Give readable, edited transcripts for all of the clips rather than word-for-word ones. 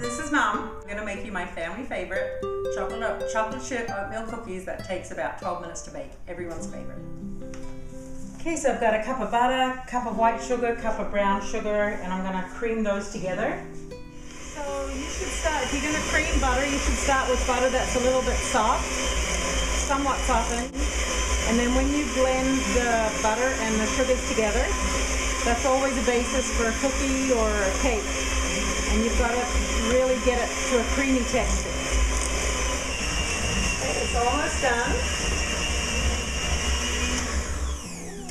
this is Mom. I'm gonna make you my family favorite chocolate chip oatmeal cookies that takes about 12 minutes to bake. Everyone's favorite. Okay, so I've got a cup of butter, cup of white sugar, cup of brown sugar, and I'm gonna cream those together. So you should start, if you're gonna cream butter, you should start with butter that's a little bit soft, somewhat softened. And then when you blend the butter and the sugars together, that's always a basis for a cookie or a cake. And you've got to really get it to a creamy texture. Okay, it's almost done.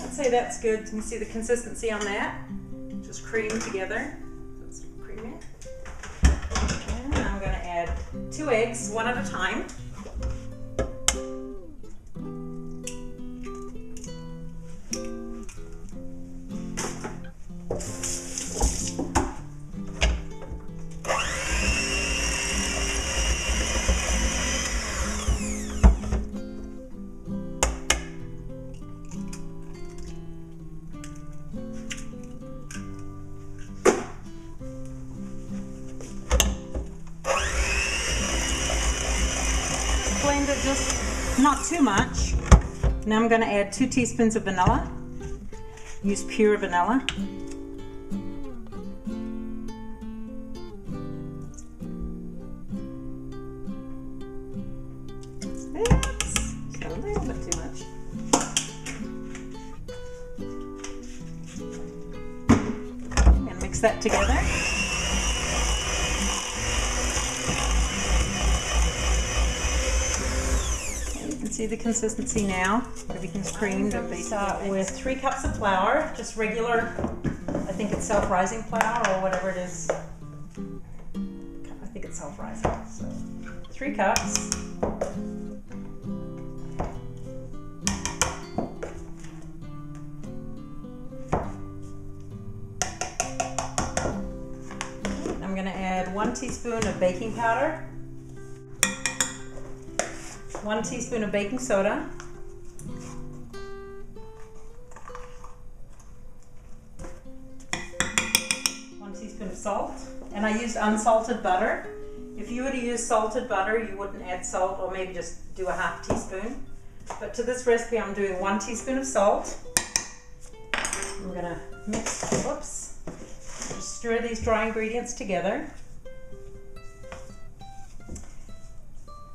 I'd say that's good. You can see the consistency on that. Just cream together. Let's cream it. And I'm going to add 2 eggs, one at a time. Blend it just not too much. Now I'm going to add 2 teaspoons of vanilla. Use pure vanilla. Oops, just a little bit too much. I'm going to mix that together. See the consistency now. Everything's creamed. We start with 3 cups of flour, just regular, I think it's self-rising flour or whatever it is. I think it's self-rising. So 3 cups. I'm going to add 1 teaspoon of baking powder. 1 teaspoon of baking soda, 1 teaspoon of salt, and I used unsalted butter. If you were to use salted butter, you wouldn't add salt, or maybe just do a half teaspoon. But to this recipe, I'm doing 1 teaspoon of salt. I'm gonna mix, whoops, just stir these dry ingredients together.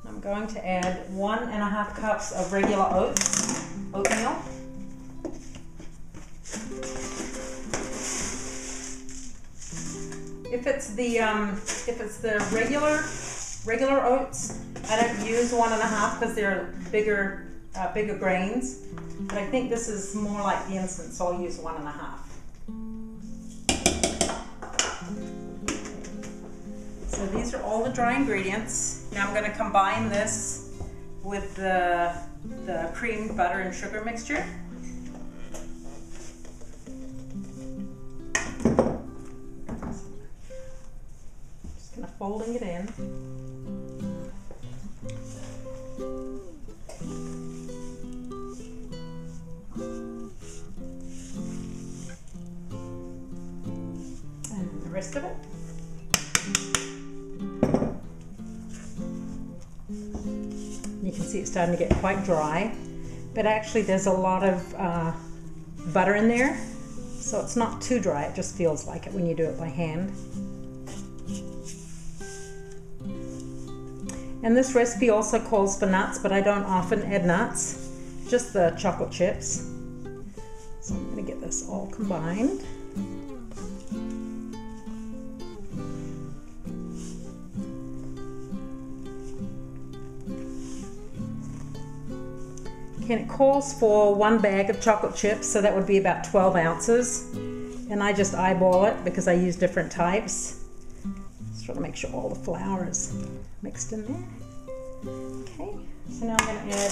I'm going to add 1.5 cups of regular oatmeal. If it's the regular oats, I don't use 1.5 because they're bigger grains. But I think this is more like the instant, so I'll use 1.5. So these are all the dry ingredients. Now I'm going to combine this with the creamed butter and sugar mixture. Just kind of folding it in. And the rest of it. You can see it's starting to get quite dry, but actually there's a lot of butter in there, so it's not too dry. It just feels like it when you do it by hand. And this recipe also calls for nuts, but I don't often add nuts, just the chocolate chips. So I'm going to get this all combined. And it calls for 1 bag of chocolate chips, so that would be about 12 ounces. And I just eyeball it because I use different types. Just want to make sure all the flour is mixed in there. Okay, so now I'm going to add,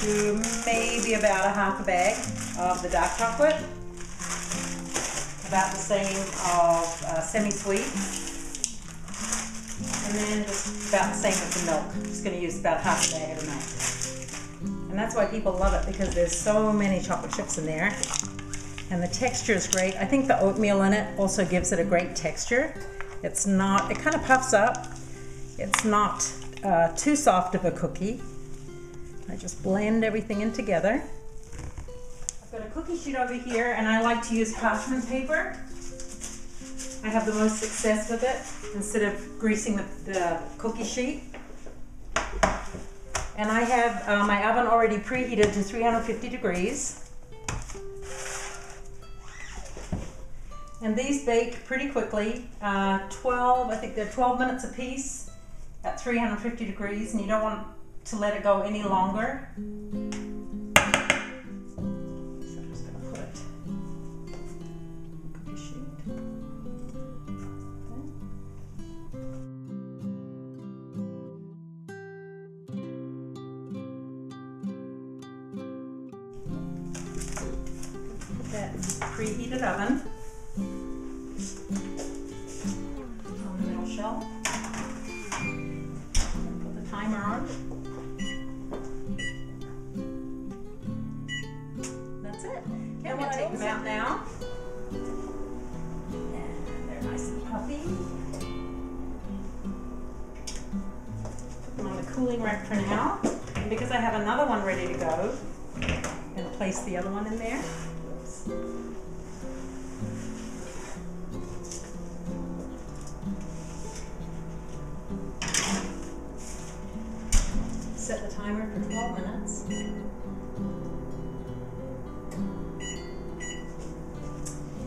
do maybe about 1/2 bag of the dark chocolate. About the same of semi-sweet. And then just about the same with the milk. I'm just going to use about 1/2 bag of milk. And that's why people love it, because there's so many chocolate chips in there. And the texture is great. I think the oatmeal in it also gives it a great texture. It's not, it kind of puffs up. It's not too soft of a cookie. I just blend everything in together. I've got a cookie sheet over here, and I like to use parchment paper. I have the most success with it instead of greasing the cookie sheet. And I have my oven already preheated to 350 degrees. And these bake pretty quickly, I think they're 12 minutes a piece at 350 degrees, and you don't want to let it go any longer. So I'm just going to put it on the cookie sheet. Put that in the preheated oven on the middle shelf. Put the timer on. That's it. And I'm going to take them out now. And they're nice and puffy. Put them on the cooling rack for now. And because I have another one ready to go, I'm going to place the other one in there. Oops. Set the timer for 12 minutes.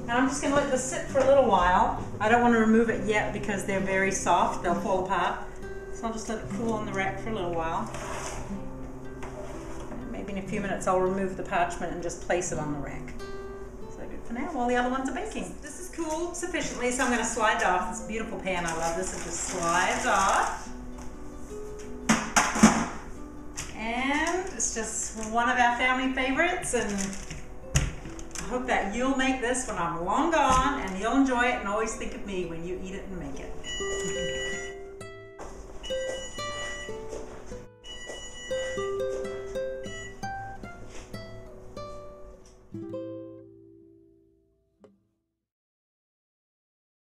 And I'm just going to let this sit for a little while. I don't want to remove it yet because they're very soft. They'll fall apart. So I'll just let it cool on the rack for a little while. And maybe in a few minutes I'll remove the parchment and just place it on the rack. So good for now while the other ones are baking. This is cooled sufficiently, so I'm going to slide it off. This beautiful pan, I love this. It just slides off. And it's just one of our family favorites, and I hope that you'll make this when I'm long gone, and you'll enjoy it and always think of me when you eat it and make it.